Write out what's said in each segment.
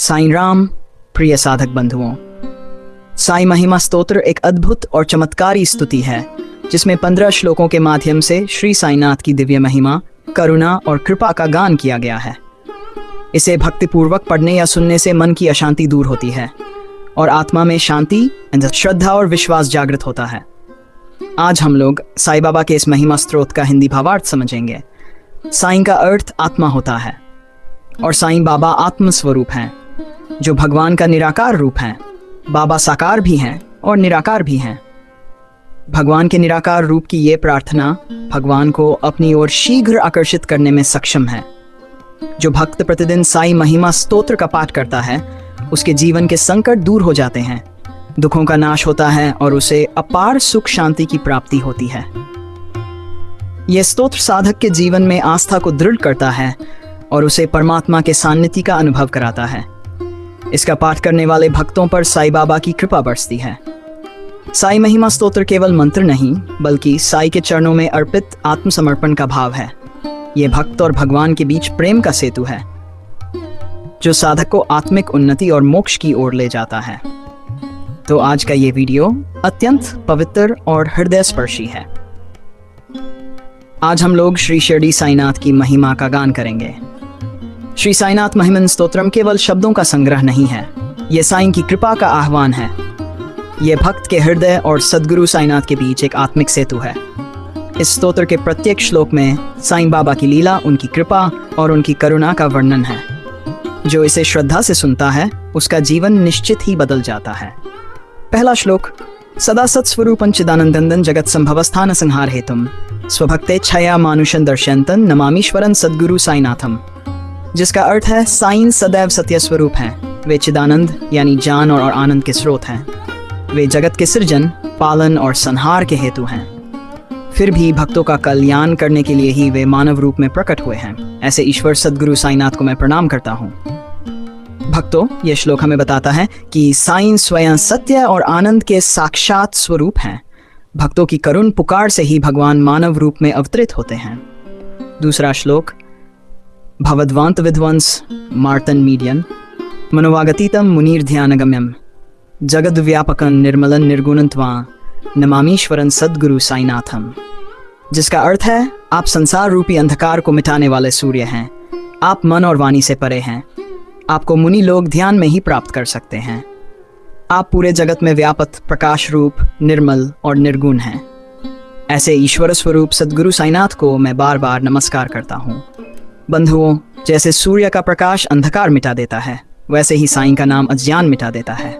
साईं राम, प्रिय साधक बंधुओं, साईं महिमा स्तोत्र एक अद्भुत और चमत्कारी स्तुति है जिसमें 15 श्लोकों के माध्यम से श्री साईनाथ की दिव्य महिमा, करुणा और कृपा का गान किया गया है। इसे भक्तिपूर्वक पढ़ने या सुनने से मन की अशांति दूर होती है और आत्मा में शांति, श्रद्धा और विश्वास जागृत होता है। आज हम लोग साईं बाबा के इस महिमा स्त्रोत का हिंदी भावार्थ समझेंगे। साईं का अर्थ आत्मा होता है और साईं बाबा आत्म स्वरूप हैं, जो भगवान का निराकार रूप हैं। बाबा साकार भी हैं और निराकार भी हैं। भगवान के निराकार रूप की ये प्रार्थना भगवान को अपनी ओर शीघ्र आकर्षित करने में सक्षम है। जो भक्त प्रतिदिन साईं महिमा स्तोत्र का पाठ करता है, उसके जीवन के संकट दूर हो जाते हैं, दुखों का नाश होता है और उसे अपार सुख शांति की प्राप्ति होती है। यह स्तोत्र साधक के जीवन में आस्था को दृढ़ करता है और उसे परमात्मा के सान्निध्य का अनुभव कराता है। इसका पाठ करने वाले भक्तों पर साईं बाबा की कृपा बरसती है। साईं महिमा स्तोत्र केवल मंत्र नहीं, बल्कि साईं के चरणों में अर्पित आत्मसमर्पण का भाव है। यह भक्त और भगवान के बीच प्रेम का सेतु है, जो साधक को आत्मिक उन्नति और मोक्ष की ओर ले जाता है। तो आज का ये वीडियो अत्यंत पवित्र और हृदय स्पर्शी है। आज हम लोग श्री शिरडी साईनाथ की महिमा का गान करेंगे। श्री साईनाथ महिमन स्तोत्रम केवल शब्दों का संग्रह नहीं है, यह साईं की कृपा का आह्वान है। यह भक्त के हृदय और सद्गुरु साईनाथ के बीच एक आत्मिक सेतु है। इस स्तोत्र के प्रत्येक श्लोक में साईं बाबा की लीला, उनकी कृपा और उनकी करुणा का वर्णन है। जो इसे श्रद्धा से सुनता है, उसका जीवन निश्चित ही बदल जाता है। पहला श्लोक, सदा सत्स्वरूपं चिदानंदं जगत संभवस्थान संहार हेतुम स्वभक्ते छया मानुषं दर्शयन्तं नमामीश्वरं सद्गुरु साईनाथम, जिसका अर्थ है साईं सदैव सत्य स्वरूप हैं। वे चिदानंद यानी जान और आनंद के स्रोत हैं। वे जगत के सृजन, पालन और संहार के हेतु हैं। फिर भी भक्तों का कल्याण करने के लिए ही वे मानव रूप में प्रकट हुए हैं। ऐसे ईश्वर सद्गुरु साईनाथ को मैं प्रणाम करता हूँ। भक्तों, यह श्लोक हमें बताता है कि साईं स्वयं सत्य और आनंद के साक्षात स्वरूप हैं। भक्तों की करुण पुकार से ही भगवान मानव रूप में अवतरित होते हैं। दूसरा श्लोक, भवद्वांत विध्वंस मार्तन मीडियन मनोवागतीतम मुनीर ध्यानगम्यम जगद्व्यापकं निर्मलन निर्गुणं त्वां नमामीश्वरं सद्गुरु साईनाथम, जिसका अर्थ है आप संसार रूपी अंधकार को मिटाने वाले सूर्य हैं। आप मन और वाणी से परे हैं। आपको मुनि लोग ध्यान में ही प्राप्त कर सकते हैं। आप पूरे जगत में व्यापक प्रकाश रूप, निर्मल और निर्गुण हैं। ऐसे ईश्वर स्वरूप सद्गुरु साईनाथ को मैं बार बार नमस्कार करता हूँ। बंधुओं, जैसे सूर्य का प्रकाश अंधकार मिटा देता है, वैसे ही साईं का नाम अज्ञान मिटा देता है।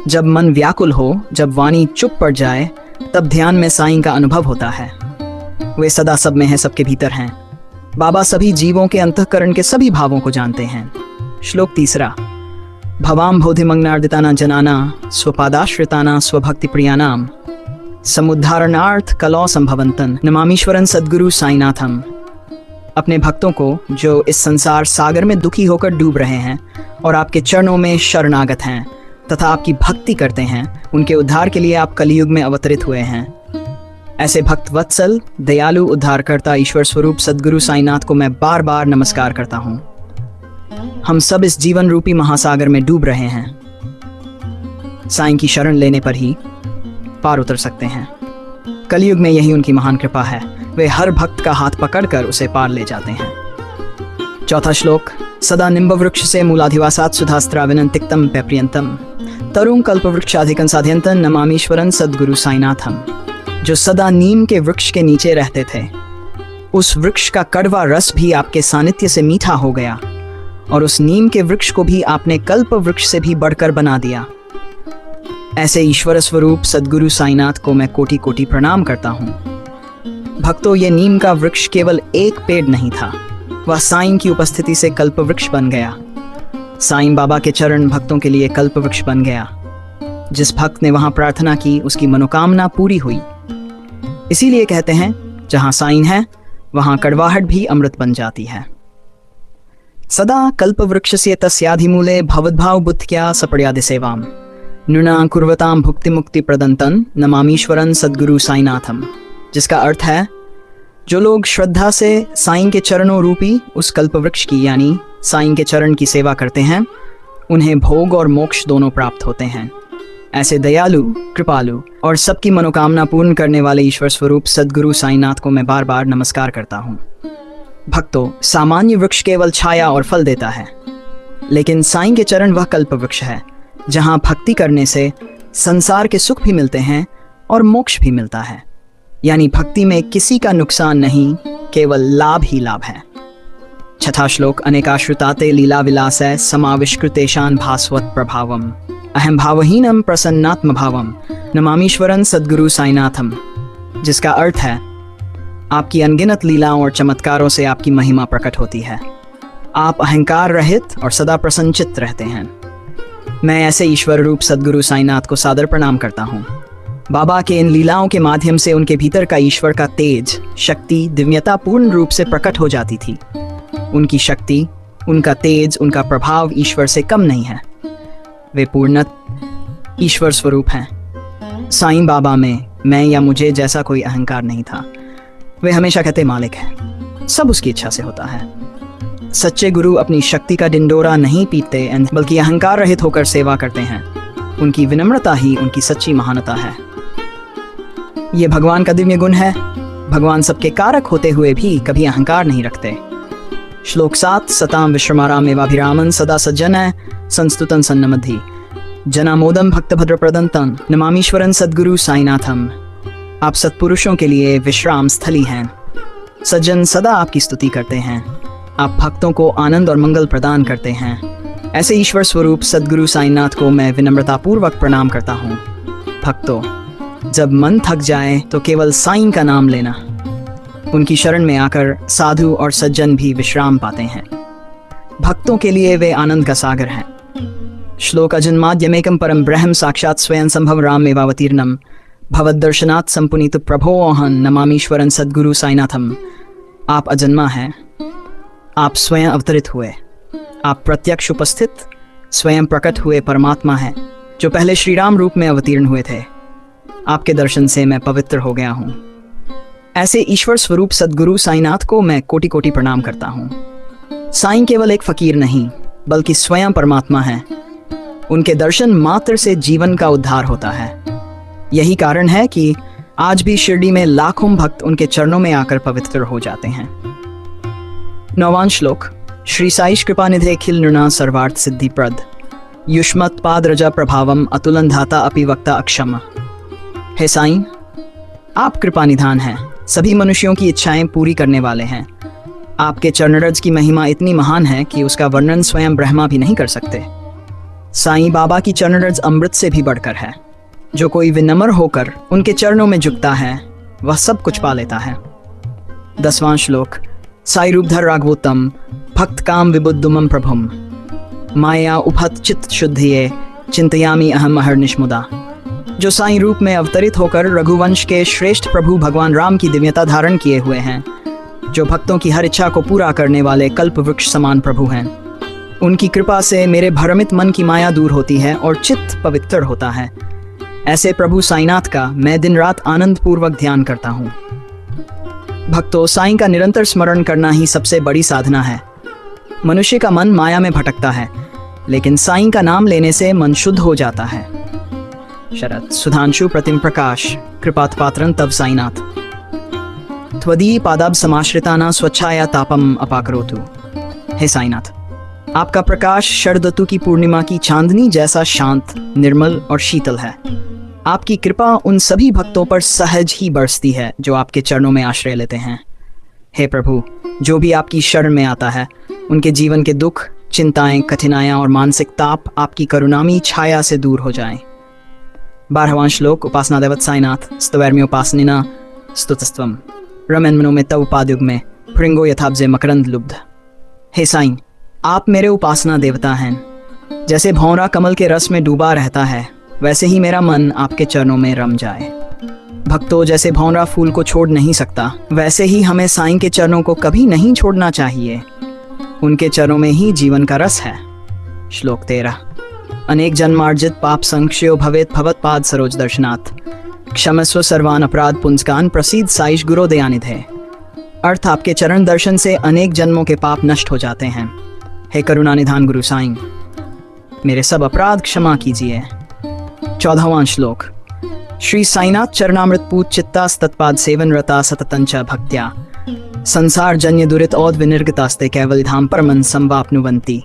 जब मन व्याकुल हो, जब वाणी चुप पड़ जाए, तब ध्यान में साईं का अनुभव होता है। वे सदा सब में हैं, सबके भीतर हैं। बाबा सभी जीवों के अंतःकरण के सभी भावों को जानते हैं। श्लोक तीसरा, भवाम बोधिमग्नार्दिताना जनाना स्वपादाश्रिताना स्वभक्ति प्रियानाम समुद्धारणार्थ कलौ संभवंतन नमामीश्वरन सद्गुरु साईनाथम। अपने भक्तों को जो इस संसार सागर में दुखी होकर डूब रहे हैं और आपके चरणों में शरणागत हैं तथा आपकी भक्ति करते हैं, उनके उद्धार के लिए आप कलियुग में अवतरित हुए हैं। ऐसे भक्त वत्सल, दयालु उद्धारकर्ता ईश्वर स्वरूप सद्गुरु साईनाथ को मैं बार बार नमस्कार करता हूँ। हम सब इस जीवन रूपी महासागर में डूब रहे हैं। साईं की शरण लेने पर ही पार उतर सकते हैं। कलियुग में यही उनकी महान कृपा है। वे हर भक्त का हाथ पकड़कर उसे पार ले जाते हैं। चौथा श्लोक, सदा निम्ब वृक्ष से मूलाधिवासात् सुधास्त्राविनं तिक्तम पैप्रियंतम तरुं कल्पवृक्षाधिकं साध्यंतं नमामीश्वरं सद्गुरु साईनाथम, जो सदा नीम के वृक्ष के नीचे रहते थे। उस वृक्ष का कड़वा रस भी आपके सानिध्य से मीठा हो गया और उस नीम के वृक्ष को भी आपने कल्प वृक्ष से भी बढ़कर बना दिया। ऐसे ईश्वर स्वरूप सद्गुरु साईनाथ को मैं कोटि कोटि प्रणाम करता हूँ। भक्तों, ये नीम का वृक्ष केवल एक पेड़ नहीं था, वह साईं की उपस्थिति से कल्प वृक्ष बन गया। साईं बाबा के चरण भक्तों के लिए कल्प वृक्ष बन गया। जिस भक्त ने वहां प्रार्थना की, उसकी मनोकामना पूरी हुई। इसीलिए कहते हैं, जहां साईं है वहां कड़वाहट भी अमृत बन जाती है। सदा कल्प वृक्षस्य तस्याधिमूले भवद्भाव बुद्ध्या सपड़्यादि सेवाम नृणा कुर्वताम भुक्ति मुक्ति प्रदंतन नमामीश्वरन सद्गुरु साईनाथम, जिसका अर्थ है जो लोग श्रद्धा से साईं के चरणों रूपी उस कल्प वृक्ष की यानी साईं के चरण की सेवा करते हैं उन्हें भोग और मोक्ष दोनों प्राप्त होते हैं। ऐसे दयालु, कृपालु और सबकी मनोकामना पूर्ण करने वाले ईश्वर स्वरूप सद्गुरु साईनाथ को मैं बार बार नमस्कार करता हूँ। भक्तों, सामान्य वृक्ष केवल छाया और फल देता है, लेकिन साईं के चरण वह कल्प वृक्ष है जहाँ भक्ति करने से संसार के सुख भी मिलते हैं और मोक्ष भी मिलता है। यानी भक्ति में किसी का नुकसान नहीं, केवल लाभ ही लाभ है। छठा श्लोक। अनेकाश्रुताते लीला विलासै समाविष्कृतेशान भास्वत प्रभावम अहम भावहीनम प्रसन्नात्म भावम नमामीश्वरन सद्गुरु साईनाथम, जिसका अर्थ है आपकी अनगिनत लीलाओं और चमत्कारों से आपकी महिमा प्रकट होती है। आप अहंकार रहित और सदा प्रसन्नचित्त रहते हैं। मैं ऐसे ईश्वर रूप सद्गुरु साईनाथ को सादर प्रणाम करता हूँ। बाबा के इन लीलाओं के माध्यम से उनके भीतर का ईश्वर का तेज, शक्ति, दिव्यता पूर्ण रूप से प्रकट हो जाती थी। उनकी शक्ति, उनका तेज, उनका प्रभाव ईश्वर से कम नहीं है। वे पूर्णत ईश्वर स्वरूप हैं। साईं बाबा में मैं या मुझे जैसा कोई अहंकार नहीं था। वे हमेशा कहते मालिक है, सब उसकी इच्छा से होता है। सच्चे गुरु अपनी शक्ति का डिंडोरा नहीं पीटते, बल्कि अहंकार रहित होकर सेवा करते हैं। उनकी विनम्रता ही उनकी सच्ची महानता है। ये भगवान का दिव्य गुण है। भगवान सबके कारक होते हुए भी कभी अहंकार नहीं रखते। श्लोक 7। सताम विश्रमाराम एवाभिरामन सदा सज्जन संस्तुतन सन्नमधि जनामोदम भक्तभद्र प्रदंतन नमामीश्वरन सद्गुरु साईनाथम। आप सत्पुरुषों के लिए विश्राम स्थली हैं। सज्जन सदा आपकी स्तुति करते हैं। आप भक्तों को आनंद और मंगल प्रदान करते हैं। ऐसे ईश्वर स्वरूप सद्गुरु साईनाथ को मैं विनम्रतापूर्वक प्रणाम करता हूँ। भक्तों, जब मन थक जाए तो केवल साईं का नाम लेना। उनकी शरण में आकर साधु और सज्जन भी विश्राम पाते हैं। भक्तों के लिए वे आनंद का सागर हैं। श्लोक। अजन्माद्यमेकं परम ब्रह्म साक्षात् स्वयं संभव राम एवावतीर्णम भवद्दर्शनात् संपुनीत प्रभोऽहं नमामीश्वरन सद्गुरु साईनाथम। आप अजन्मा हैं। आप स्वयं अवतरित हुए। आप प्रत्यक्ष उपस्थित, स्वयं प्रकट हुए परमात्मा हैं, जो पहले श्री राम रूप में अवतीर्ण हुए थे। आपके दर्शन से मैं पवित्र हो गया हूँ। ऐसे ईश्वर स्वरूप सद्गुरु साईनाथ को मैं कोटि कोटि प्रणाम करता हूँ। साईं केवल एक फकीर नहीं, बल्कि स्वयं परमात्मा है। उनके दर्शन मात्र से जीवन का उद्धार होता है। यही कारण है कि आज भी शिरडी में लाखों भक्त उनके चरणों में आकर पवित्र हो जाते हैं। 9वां श्लोक। श्री साईश कृपानिधे खिल नृणा सर्वार्थ सिद्धि प्रद युष्मत् पादरजा प्रभावम अतुलन धाता अपि वक्ता अक्षम। हे साईं, आप कृपानिधान हैं, सभी मनुष्यों की इच्छाएं पूरी करने वाले हैं। आपके चरणरज की महिमा इतनी महान है कि उसका वर्णन स्वयं ब्रह्मा भी नहीं कर सकते। साईं बाबा की चरणरज अमृत से भी बढ़कर है। जो कोई विनम्र होकर उनके चरणों में झुकता है, वह सब कुछ पा लेता है। 10वां श्लोक। साई रूपधर राघवोत्तम भक्त काम विबुद्धुमम प्रभुम माया उपहत चित्त शुद्धिये चिंतयामी अहम अहर्निशमुदा। जो साईं रूप में अवतरित होकर रघुवंश के श्रेष्ठ प्रभु भगवान राम की दिव्यता धारण किए हुए हैं, जो भक्तों की हर इच्छा को पूरा करने वाले कल्प वृक्ष समान प्रभु हैं। उनकी कृपा से मेरे भ्रमित मन की माया दूर होती है और चित्त पवित्र होता है। ऐसे प्रभु साईनाथ का मैं दिन रात आनंद पूर्वक ध्यान करता हूँ। भक्तों, साईं का निरंतर स्मरण करना ही सबसे बड़ी साधना है। मनुष्य का मन माया में भटकता है, लेकिन साईं का नाम लेने से मन शुद्ध हो जाता है। शरद। सुधांशु प्रतिम प्रकाश कृपात पात्रं तव साईनाथ त्वदीय पादाब समाश्रिताना स्वच्छाया तापम अपाकरोतु। हे साईनाथ, आपका प्रकाश शरदतु की पूर्णिमा की चांदनी जैसा शांत, निर्मल और शीतल है। आपकी कृपा उन सभी भक्तों पर सहज ही बरसती है जो आपके चरणों में आश्रय लेते हैं। हे प्रभु, जो भी आपकी शरण में आता है, उनके जीवन के दुख, चिंताएं, कठिनाइयां और मानसिक ताप आपकी करुणामयी छाया से दूर हो जाएं। 12वां श्लोक। उपासना देवत साईनाथ स्तवैर्म्य उपासनिना स्तुतस्त्वम रमन मनो में तव पादयुग में भृंगो यथाब्जे मकरंद लुब्ध। हे साईं, आप मेरे उपासना देवता हैं। जैसे भौंरा कमल के रस में डूबा रहता है, वैसे ही मेरा मन आपके चरणों में रम जाए। भक्तों, जैसे भौंरा फूल को छोड़ नहीं सकता, वैसे ही हमें साईं के चरणों को कभी नहीं छोड़ना चाहिए। उनके चरणों में ही जीवन का रस है। श्लोक 13। अनेक जन्मार्जित पाप संक्षयो भवेत भवत पाद सरोज दर्शनाथ क्षमस्व सर्वान अपराध पुंस्कान प्रसीद साईश गुरो दयानिधे। अर्थ, आपके चरण दर्शन से अनेक जन्मों के पाप नष्ट हो जाते हैं। हे करुणा निधान गुरु साईं, मेरे सब अपराध क्षमा कीजिए। 14वां श्लोक। श्री साईनाथ चरणामृत पूत चित्तास तत्पाद सेवन रता सततंच भक्त्या संसार जन्य दुरित औद विनिर्गतास्ते कैवल धाम परमन संवापनुवंती।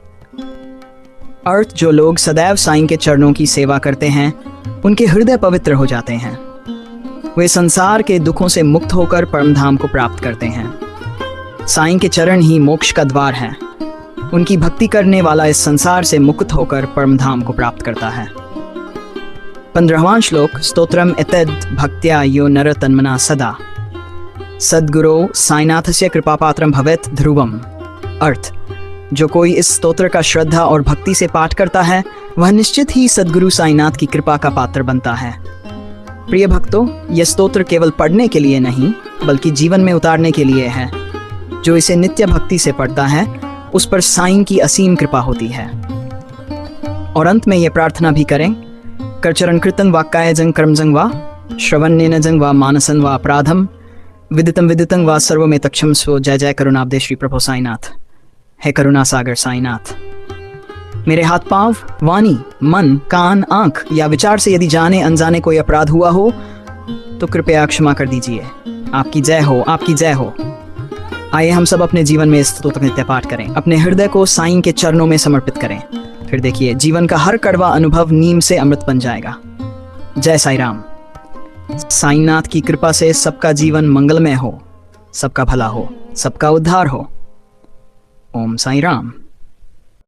अर्थ, जो लोग सदैव साईं के चरणों की सेवा करते हैं उनके हृदय पवित्र हो जाते हैं। वे संसार के दुखों से मुक्त होकर परम धाम को प्राप्त करते हैं। साईं के चरण ही मोक्ष का द्वार है। उनकी भक्ति करने वाला इस संसार से मुक्त होकर परम धाम को प्राप्त करता है। 15वां श्लोक। स्तोत्रम एतद् भक्त्या यो नर तन्मना सदा सद्गुरो साईनाथस्य कृपापात्रम भवेत् ध्रुवम। अर्थ, जो कोई इस स्तोत्र का श्रद्धा और भक्ति से पाठ करता है वह निश्चित ही सद्गुरु साईनाथ की कृपा का पात्र बनता है। प्रिय भक्तों, यह स्तोत्र केवल पढ़ने के लिए नहीं बल्कि जीवन में उतारने के लिए है। जो इसे नित्य भक्ति से पढ़ता है उस पर साईं की असीम कृपा होती है। और अंत में यह प्रार्थना भी करें, करचरण कृतन वा कायजं कर्मजं वा श्रवणेन जं वा मानसन वा अपराधम विदितं वा सर्वमेतक्षम स्व। जय जय करुणाब्दे श्री प्रभु साईनाथ। हे करुणा सागर साईनाथ, मेरे हाथ पांव, वाणी, मन, कान, आंख या विचार से यदि जाने अनजाने कोई अपराध हुआ हो तो कृपया क्षमा कर दीजिए। आपकी जय हो, आपकी जय हो। आइए हम सब अपने जीवन में इस स्तोत्र नित्य पाठ करें, अपने हृदय को साईं के चरणों में समर्पित करें। फिर देखिए, जीवन का हर कड़वा अनुभव नीम से अमृत बन जाएगा। जय साईं राम। साईनाथ की कृपा से सबका जीवन मंगलमय हो, सबका भला हो, सबका उद्धार हो। ओम साईं राम।